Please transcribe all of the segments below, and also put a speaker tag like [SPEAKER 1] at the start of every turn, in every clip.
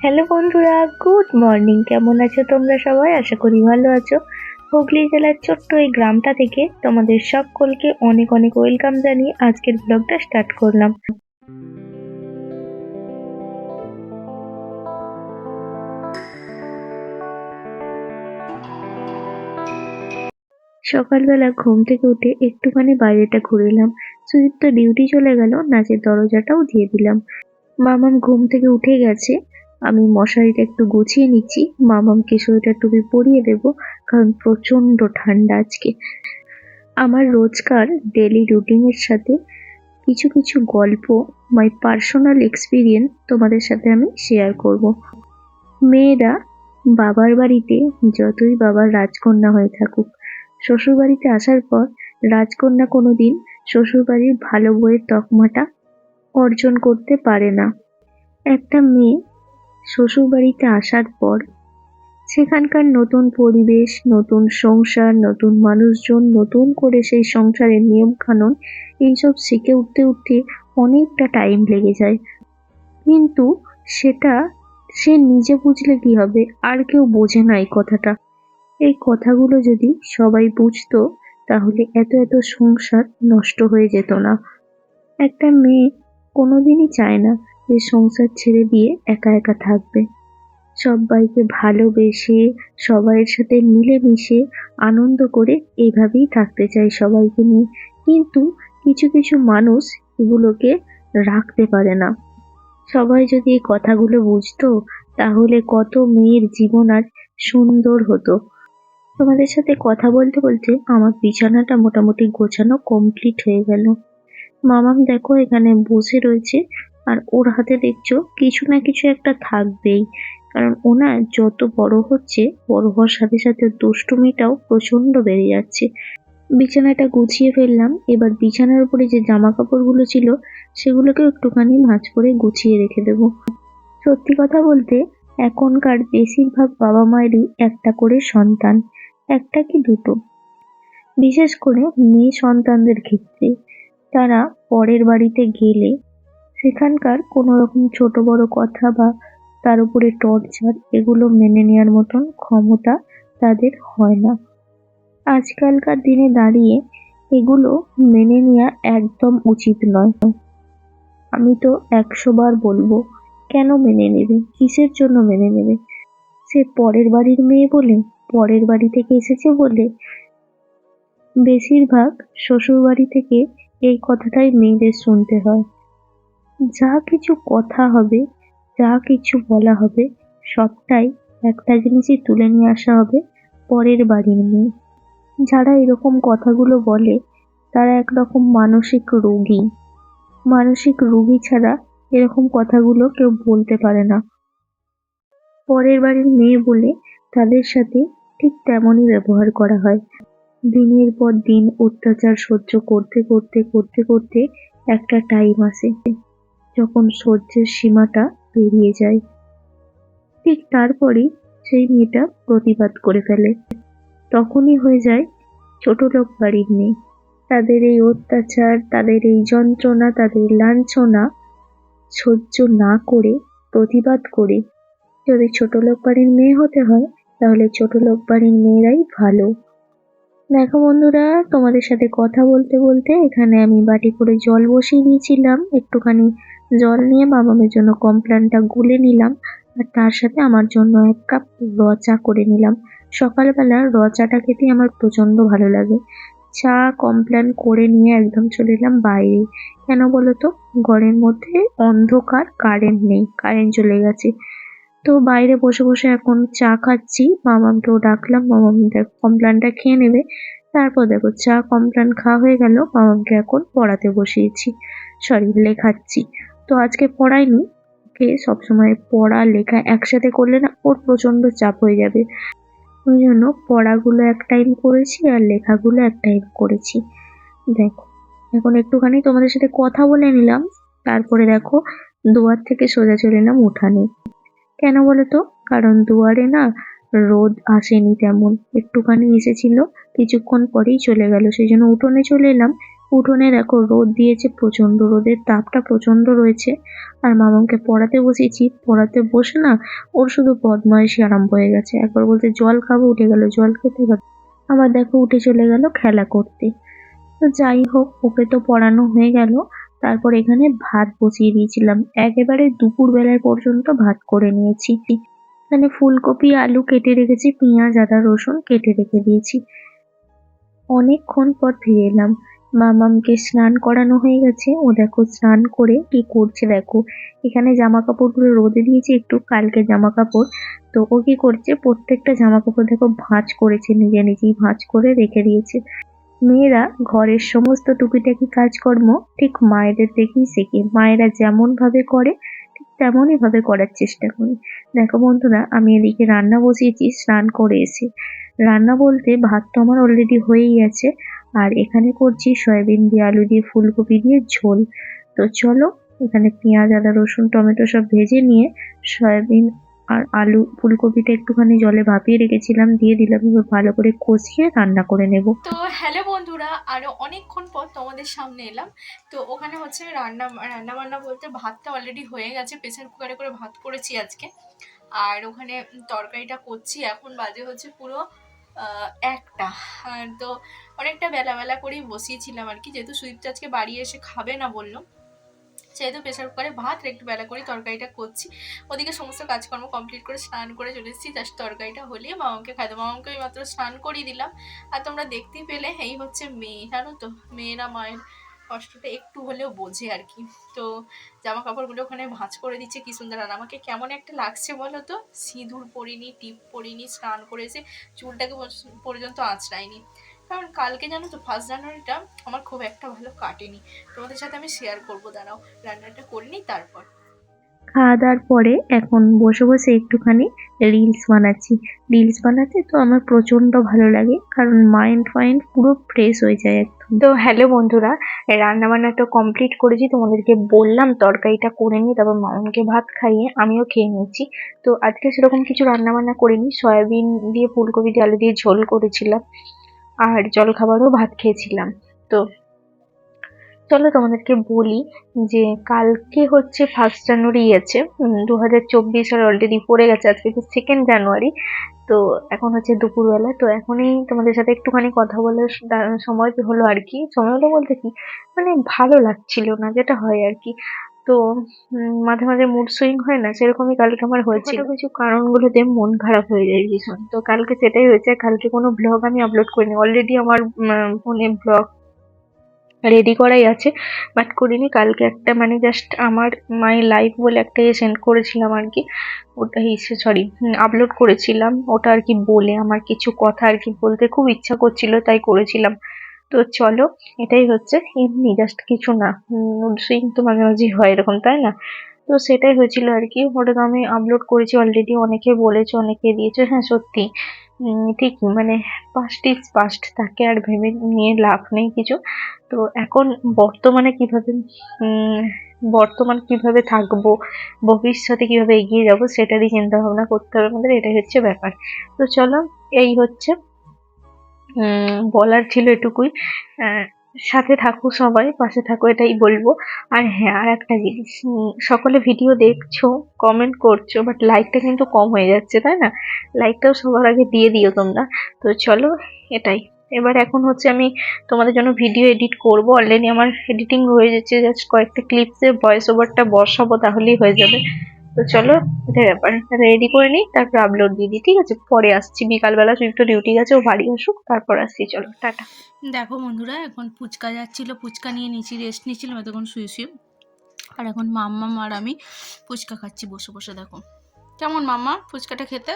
[SPEAKER 1] Hello বন্ধুরা, good morning. কেমন আছো তোমরা সবাই? আশা করি ভালো আছো। হুগলি জেলার ছোট্ট এই গ্রামটা থেকে তোমাদের সকলকে অনেক অনেক ওয়েলকাম জানিয়ে আজকের ব্লগটা স্টার্ট করলাম। সকালবেলা ঘুম থেকে উঠে একটুখানি বাইরেটা ঘুরে এলাম। সুজিত তো ডিউটি চলে গেল, নাচের দরজাটাও দিয়ে দিলাম। মামাম ঘুম থেকে উঠে গেছে। আমি মশারিটা একটু গুছিয়ে নিচ্ছি, মামামকে সোয়েটার টুপি পরিয়ে দেবো, কারণ প্রচন্ড ঠান্ডা আজকে। আমার রোজকার ডেলি রুটিনের সাথে কিছু কিছু গল্প, মাই পার্সোনাল এক্সপিরিয়েন্স তোমাদের সাথে আমি শেয়ার করব। মেয়েরা বাবার বাড়িতে যতই বাবার রাজকন্যা হয়ে থাকুক, শ্বশুর বাড়িতে আসার পর রাজকন্যা কোনোদিন শ্বশুর বাড়ির ভালো বউয়ের তকমাটা অর্জন করতে পারে না। একটা মেয়ে শ্বশুর বাড়িতে আসার পর সেখানকার নতুন পরিবেশ, নতুন সংসার, নতুন মানুষজন, নতুন করে সেই সংসারের নিয়ম কানুন, এইসব শিখে উঠতে উঠতে অনেকটা টাইম লেগে যায়। কিন্তু সেটা সে নিজে বুঝলে কি হবে, আর কেউ বোঝে না এই কথাটা। এই কথাগুলো যদি সবাই বুঝতো, তাহলে এত এত সংসার নষ্ট হয়ে যেত না। একটা মেয়ে কোনোদিনই চায় না যে সংসার ছেড়ে দিয়ে একা একা থাকবে। সব্বাইকে ভালোবেসে, সবাইয়ের সাথে মিলেমিশে আনন্দ করে এইভাবেই থাকতে চাই সবাইকে নিয়ে। কিন্তু কিছু কিছু মানুষ এগুলোকে রাখতে পারে না। সবাই যদি এই কথাগুলো বুঝতো, তাহলে কত মেয়ের জীবন আজ সুন্দর হতো। তোমাদের সাথে কথা বলতে বলতে আমার বিছানাটা মোটামুটি গোছানো কমপ্লিট হয়ে গেল। মামাম দেখো এখানে বসে রয়েছে, আর ওর হাতে দেখছো কিছু না কিছু একটা থাকবেই। কারণ ওনা যত বড় হচ্ছে, বড় হওয়ার সাথে সাথে দুষ্টুমিটাও প্রচন্ড বেড়ে যাচ্ছে। বিছানাটা গুছিয়ে ফেললাম। এবার বিছানার উপরে যে জামা কাপড়গুলো ছিল, সেগুলোকেও একটুখানি ভাঁজ করে গুছিয়ে রেখে দেবো। সত্যি কথা বলতে, এখনকার বেশিরভাগ বাবা মায়েরই একটা করে সন্তান, একটা কি দুটো। বিশেষ করে মেয়ে সন্তানদের ক্ষেত্রে তারা পরের বাড়িতে গেলে সেখানকার কোনো রকম ছোট বড় কথা বা তার উপরে টর্চার, এগুলো মেনে নেওয়ার মতন ক্ষমতা তাদের হয় না। আজকালকার দিনে দাঁড়িয়ে এগুলো মেনে নেওয়া একদম উচিত নয়। আমি তো 100 বার বলবো, কেন মেনে নেবে? কিসের জন্য মেনে নেবে? সে পরের বাড়ির মেয়ে বলে, পরের বাড়ি থেকে এসেছে বলে। বেশিরভাগ শ্বশুর বাড়ি থেকে এই কথাটাই মেয়েদের শুনতে হয়। যা কিছু কথা হবে, যা কিছু বলা হবে, সবটাই একটা জিনিসই তুলে নিয়ে আসা হবে, পরের বাড়ির মেয়ে। যারা এরকম কথাগুলো বলে, তারা একরকম মানসিক রোগী। মানসিক রোগী ছাড়া এরকম কথাগুলো কেউ বলতে পারে না। পরের বাড়ির মেয়ে বলে তাদের সাথে ঠিক তেমনই ব্যবহার করা হয়। দিনের পর দিন অত্যাচার সহ্য করতে করতে করতে করতে একটা টাইম আসে যখন সহ্যের সীমাটা পেরিয়ে যায়। ঠিক তারপরেই সেই মেয়েটা প্রতিবাদ করে ফেলে। তখনই হয়ে যায় ছোটলোক বাড়ির মেয়ে। তাদের এই অত্যাচার, তাদের এই যন্ত্রণা, তাদের লাঞ্ছনা সহ্য না করে, প্রতিবাদ করে যদি ছোটলোক বাড়ির মেয়ে হতে হয়, তাহলে ছোটলোক বাড়ির মেয়েরাই ভালো। দেখো বন্ধুরা, তোমাদের সাথে কথা বলতে বলতে এখানে আমি বাটি করে জল বসিয়ে দিয়েছিলাম। একটুখানি জল নিয়ে মামামের জন্য কমপ্ল্যানটা গুলে নিলাম, আর তার সাথে আমার জন্য 1 কাপ র চা করে নিলাম। সকালবেলা র চাটা খেতে আমার প্রচন্ড ভালো লাগে। চা কমপ্ল্যান করে নিয়ে একদম চলে এলাম বাইরে। কেন বলো তো? ঘরের মধ্যে অন্ধকার, কারেন্ট নেই, কারেন্ট চলে গেছে। তো বাইরে বসে বসে এখন চা খাচ্ছি। মামামকেও ডাকলাম, মামাম কমপ্ল্যানটা খেয়ে নেবে। তারপর দেখো চা কমপ্ল্যান খাওয়া হয়ে গেল, মামামকে এখন পড়াতে বসিয়েছি, সরি লেখাচ্ছি। তো আজকে পড়াইনি ওকে। সবসময় পড়া লেখা একসাথে করলে না ওর প্রচন্ড চাপ হয়ে যাবে। ওই জন্য পড়াগুলো এক টাইম করেছি আর লেখাগুলো এক টাইম করেছি। দেখো এখন একটুখানি তোমাদের সাথে কথা বলে নিলাম, তারপরে দেখো দুয়ার থেকে সোজা চলে এলাম উঠানে। কেন বলতো? কারণ দুয়ারে না রোদ আসেনি তেমন, একটুখানি এসেছিল, কিছুক্ষণ পরেই চলে গেল। সেই জন্য উঠোনে চলে এলাম উঠোনে দেখো রোদ দিয়েছে প্রচন্ড, রোদের তাপটা প্রচন্ড রয়েছে। আর মামাকে পড়াতে বসেছি, পড়াতে বসে না ওর শুধু বদমাইশি আরম্ভ হয়ে গেছে। একবার বলতে জল খাবো, উঠে গেল জল খেতে গেল, আবার দেখো উঠে চলে গেল খেলা করতে। তো যাই হোক, ওকে তো পড়ানো হয়ে গেল। তারপর এখানে ভাত বসিয়ে দিয়েছিলাম, একেবারে দুপুর বেলায় পর্যন্ত ভাত করে নিয়েছি। এখানে ফুলকপি আলু কেটে রেখেছি, পেঁয়াজ আদা রসুন কেটে রেখে দিয়েছি। অনেকক্ষণ পর ফিরে এলাম, মামামকে স্নান করানো হয়ে গেছে। ও দেখো স্নান করে কি করছে দেখো, এখানে জামা কাপড়গুলো রোদে দিয়েছি একটু, কালকে জামা কাপড়। তো ও কি করছে, প্রত্যেকটা জামা কাপড় দেখো ভাঁজ করেছে, নিজে নিজেই ভাঁজ করে রেখে দিয়েছে। মেয়েরা ঘরের সমস্ত টুকিটাকি কাজকর্ম ঠিক মায়েদের দেখেই শেখে, মায়েরা যেমন ভাবে করে ঠিক তেমনই ভাবে করার চেষ্টা করি। দেখো বন্ধুরা, আমি এদিকে রান্না বসিয়েছি স্নান করে এসে। রান্না বলতে ভাত তো আমার অলরেডি হয়েই গেছে, আর এখানে করছি সয়াবিন দিয়ে আলু দিয়ে ফুলকপি দিয়ে ঝোল। তো চলো, এখানে পেঁয়াজ আদা রসুন টমেটো সব ভেজে নিয়ে সয়াবিন আর আলু ফুলকপিটা একটুখানি জলে ভাপিয়ে রেখেছিলাম দিয়ে দিলাম, এবার ভালো করে কষিয়ে রান্না করে নেব।
[SPEAKER 2] তো হ্যালো বন্ধুরা, আরও অনেকক্ষণ পর তোমাদের সামনে এলাম। তো ওখানে হচ্ছে রান্না রান্না বান্না বলতে ভাতটা অলরেডি হয়ে গেছে, প্রেসার কুকারে করে ভাত করেছি আজকে। আর ওখানে তরকারিটা করছি, এখন বাজে হচ্ছে পুরো একটা। তো অনেকটা বেলা বেলা করেই বসিয়েছিলাম আর কি, যেহেতু সুদীপ্ত আজকে বাড়ি এসে খাবে না বললো, সেহেতু প্রেসার কুকারে ভাত আর একটু বেলা করে তরকারিটা করছি। ওদিকে সমস্ত কাজকর্ম কমপ্লিট করে স্নান করে চলে এসেছি, জাস্ট তরকারিটা হলেই মামাকে খাই দেবো। মামাকে ওই মাত্র স্নান করিয়ে দিলাম। আর তোমরা দেখতেই পেলে এই হচ্ছে মেয়ে, জানো তো মেয়েরা মায়ের কষ্টটা একটু হলেও বোঝে আর কি। তো জামা কাপড়গুলো ওখানে ভাঁজ করে দিচ্ছে, কি সুন্দর। আর আমাকে কেমন একটা লাগছে বলো তো, সিঁদুর পরিনি, টিপ পরিনি, স্নান করে এসে চুলটাকে পর্যন্ত আঁচড়াইনি। কারণ কালকে জানো তো 1 জানুয়ারিটা আমার খুব একটা ভালো কাটেনি। তোমাদের সাথে আমি শেয়ার করবো, দাঁড়াও রান্নাটা করে নিই তারপর।
[SPEAKER 1] খাওয়া দাওয়ার পরে এখন বসে বসে একটুখানি রিলস বানাচ্ছি। রিলস বানাতে তো আমার প্রচন্ড ভালো লাগে, কারণ মাইন্ড ফাইন্ড পুরো ফ্রেশ হয়ে যায় একদম। তো হ্যালো বন্ধুরা, রান্না বান্না তো কমপ্লিট করেছি, তোমাদেরকে বললাম তরকারিটা করে নিই, তারপর মামাকে ভাত খাইয়ে আমিও খেয়ে নিয়েছি। তো আজকে সেরকম কিছু রান্না বান্না করিনি, সয়াবিন দিয়ে ফুলকপি দিয়ে আলু দিয়ে ঝোল করেছিলাম, আর জলখাবারও ভাত খেয়েছিলাম। তো চলো তোমাদেরকে বলি যে কালকে হচ্ছে 1 জানুয়ারি আছে, 2024 আর অলরেডি পড়ে গেছে, আজকে তো 2 জানুয়ারি। তো এখন হচ্ছে দুপুরবেলা, তো এখনই তোমাদের সাথে একটুখানি কথা বলার সময় হলো আর কি। সময় হলো বলতে কি, মানে ভালো লাগছিল না, যেটা হয় আর কি। তো মাঝে মাঝে মুড সুইং হয় না, সেরকমই কালকে আমার হয়েছিল। কিছু কারণগুলোতে মন খারাপ হয়ে যায় ভীষণ, তো কালকে সেটাই হয়েছে। কালকে কোনো ব্লগ আমি আপলোড করিনি, অলরেডি আমার ফোনে ব্লগ রেডি করাই আছে, বাট করিনি। কালকে একটা মানে জাস্ট আমার মাই লাইফ বলে একটা সেন্ড করেছিলাম আর কি, ওটা সরি আপলোড করেছিলাম ওটা আর কি, বলে আমার কিছু কথা আর কি বলতে খুব ইচ্ছা করছিল তাই করেছিলাম। তো চলো, এটাই হচ্ছে, এমনি জাস্ট কিছু না। মুড সুইং তো মাঝে মাঝে হয় এরকম, তাই না? তো সেটাই হয়েছিল আর কি। ওটা তো আমি আপলোড করেছি অলরেডি, অনেকে বলেছে অনেকে দিয়েছে, হ্যাঁ সত্যি ঠিকই, মানে পাস্ট ইজ পাস্ট, তাকে আর ভেবে নিয়ে লাভ নেই কিছু। তো এখন বর্তমানে কিভাবে বর্তমান কিভাবে থাকবো, ভবিষ্যতে কিভাবে এগিয়ে যাবো সেটারই চিন্তা ভাবনা করতে হবে আমাদের, এটাই হচ্ছে ব্যাপার। তো চলো, এই হচ্ছে বলার ছিল এটুকুই। সাথে থাকো, সবাই পাশে থাকো, এটাই বলবো। আর হ্যাঁ, আর একটা জিনিস, সকলে ভিডিও দেখছো, কমেন্ট করছো, বাট লাইকটা কিন্তু কম হয়ে যাচ্ছে, তাই না? লাইকটাও সবার আগে দিয়ে দিও তোমরা। তো চলো, এটাই। এবার এখন হচ্ছে আমি তোমাদের জন্য ভিডিও এডিট করব, অলরেডি আমার এডিটিং হয়ে যাচ্ছে, জাস্ট কয়েকটা ক্লিপসে ভয়েস ওভারটা বসাবো, তাহলেই হয়ে যাবে। তো চলো, এটাই ব্যাপার, রেডি করে নিই তারপর আপলোড দিয়ে দিই, ঠিক আছে? পরে আসছি বিকালবেলা, সুইফট তো ডিউটি গেছে, ও বাড়ি আসুক তারপর আসছি, চলো টাটা।
[SPEAKER 2] দেখো বন্ধুরা, এখন ফুচকা যাচ্ছিল, ফুচকা নিয়ে নিয়েছি, রেস্ট নিচ্ছিলাম এতক্ষণ শুয়ে শুয়ে। আর এখন মাম্মাম আর আমি ফুচকা খাচ্ছি বসে বসে। দেখো কেমন মাম্মা ফুচকাটা খেতে,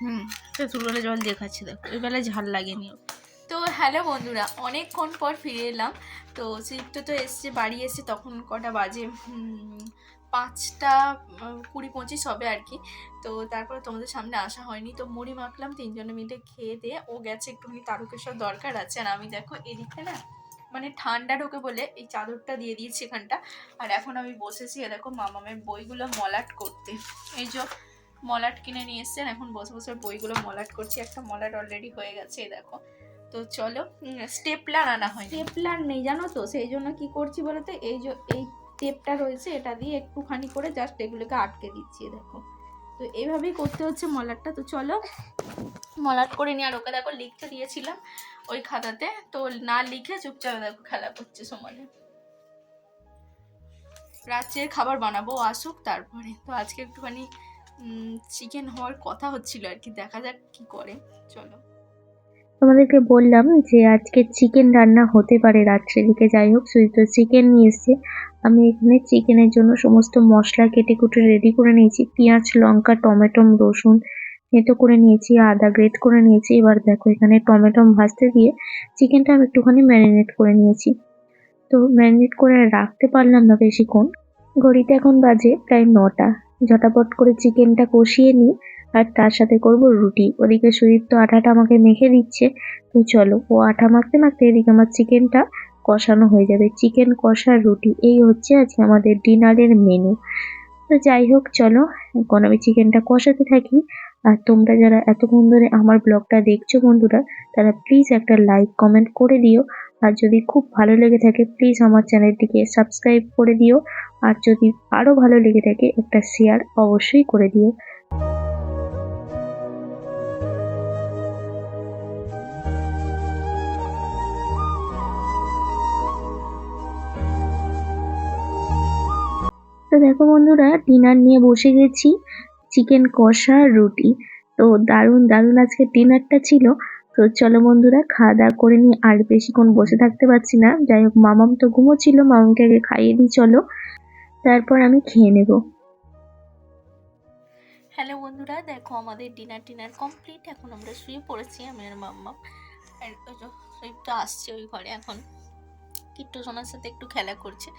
[SPEAKER 2] হুম, তেঁতুলবেলা জল দিয়ে খাচ্ছি, দেখো এই বেলায় ঝাল লাগেনি। তো হ্যালো বন্ধুরা, অনেকক্ষণ পর ফিরে এলাম। তো সিফট তো এসছে, বাড়ি এসে তখন কটা বাজে, 5টা 20-25 হবে আর কি। তো তারপরে তোমাদের সামনে আসা হয়নি। তো মুড়ি মাখলাম, তিনজনে মিলে খেয়ে দিয়ে ও গেছে একটুখানি তারকেশ্বর দরকার আছে। আর আমি দেখো এদিকে না, মানে ঠান্ডা ঢোকে বলে এই চাদরটা দিয়ে দিয়েছি এখানটা। আর এখন আমি বসেছি দেখো মামামের বইগুলো মলাট করতে। এই যে মলাট কিনে নিয়ে এসছেন, এখন বসে বসে বইগুলো মলাট করছি। একটা মলাট অলরেডি হয়ে গেছে, দেখো। তো চলো, স্টেপলার আনা হয়।
[SPEAKER 3] স্টেপলার নেই জানো তো, সেই জন্য কি করছি বলো তো, এই টেপটা রয়েছে, এটা দিয়ে একটুখানি করে জাস্ট এগুলোকে আটকে দিচ্ছি, দেখো। তো এইভাবেই করতে হচ্ছে মলাটটা। তো চলো
[SPEAKER 2] মলাট করে নিয়ে, আর ওকে দেখো লিখতে দিয়েছিলাম ওই খাতাতে, তো না লিখে চুপচাপ দেখো খেলা করছে সমানে। রাত্রের খাবার বানাবো, আসুক তারপরে। তো আজকে একটুখানি চিকেন হওয়ার কথা হচ্ছিল আর কি, দেখা যাক কি করে। চলো,
[SPEAKER 1] তোমাদেরকে বললাম যে আজকে চিকেন রান্না হতে পারে রাত্রের দিকে। যাই হোক, সুজিত চিকেন নিয়ে এসছে। আমি এখানে চিকেনের জন্য সমস্ত মশলা কেটে কুটে রেডি করে নিয়েছি। পেঁয়াজ, লঙ্কা, টমেটো, রসুন থেঁতো করে নিয়েছি, আদা গ্রেট করে নিয়েছি। এবার দেখো এখানে টমেটো ভাজতে দিয়ে চিকেনটা আমি একটুখানি ম্যারিনেট করে নিয়েছি। তো ম্যারিনেট করে রাখতে পারলাম না বেশিক্ষণ। ঘড়িতে এখন বাজে প্রায় 9টা। ঝটাপট করে চিকেনটা কষিয়ে নিই, আর তার সাথে করব রুটি। ওদিকে সুদীপ তো আটাটা আমাকে মেখে দিচ্ছে। তো চলো, ও আটা মাখতে মাখতে এদিকে আমার চিকেনটা কষানো হয়ে যাবে। চিকেন কষা রুটি, এই হচ্ছে আজকে আমাদের ডিনারের মেনু। তো যাই হোক, চলো এখন আমি চিকেনটা কষাতে থাকি। আর তোমরা যারা এতক্ষণ ধরে আমার ব্লগটা দেখছো বন্ধুরা, তারা প্লিজ একটা লাইক কমেন্ট করে দিও। আর যদি খুব ভালো লেগে থাকে প্লিজ আমার চ্যানেলটিকে সাবস্ক্রাইব করে দিও। আর যদি আরো ভালো লেগে থাকে একটা শেয়ার অবশ্যই করে দিও। তো দেখো বন্ধুরা, ডিনার নিয়ে বসে গেছি। চিকেন কষা, রুটি। তো দারুণ দারুণ আজকে ডিনারটা ছিল। তো চলো বন্ধুরা, খাওয়া দাওয়া করে নিয়ে আর বেশিক্ষণ বসে থাকতে পারছি না। যাই হোক, মামাম তো ঘুমোচ্ছিল, মামামকে আগে খাইয়ে দিই চলো, তারপর আমি খেয়ে নেব।
[SPEAKER 2] হ্যালো বন্ধুরা, দেখো আমাদের ডিনার কমপ্লিট। এখন আমরা শুয়ে পড়েছি, আমি আর মাম্মা। আর ওই যে সুইপটা আসছে ওই ঘরে, এখন কিট্টু সোনার সাথে একটু খেলা করছে।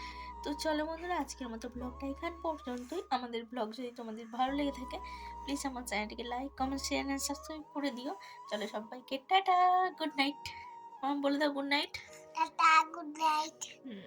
[SPEAKER 2] তো চলো বন্ধুরা, আজকের মতো ব্লগটা এখান পর্যন্তই। আমাদের ব্লগ যদি তোমাদের ভালো লেগে থাকে প্লিজ আমার চ্যানেলটিকে like comment share and subscribe করে দিও। চলো সবাইকে টাটা, গুড নাইট। মাম বলে দাও good night. Tata, good night. হুম।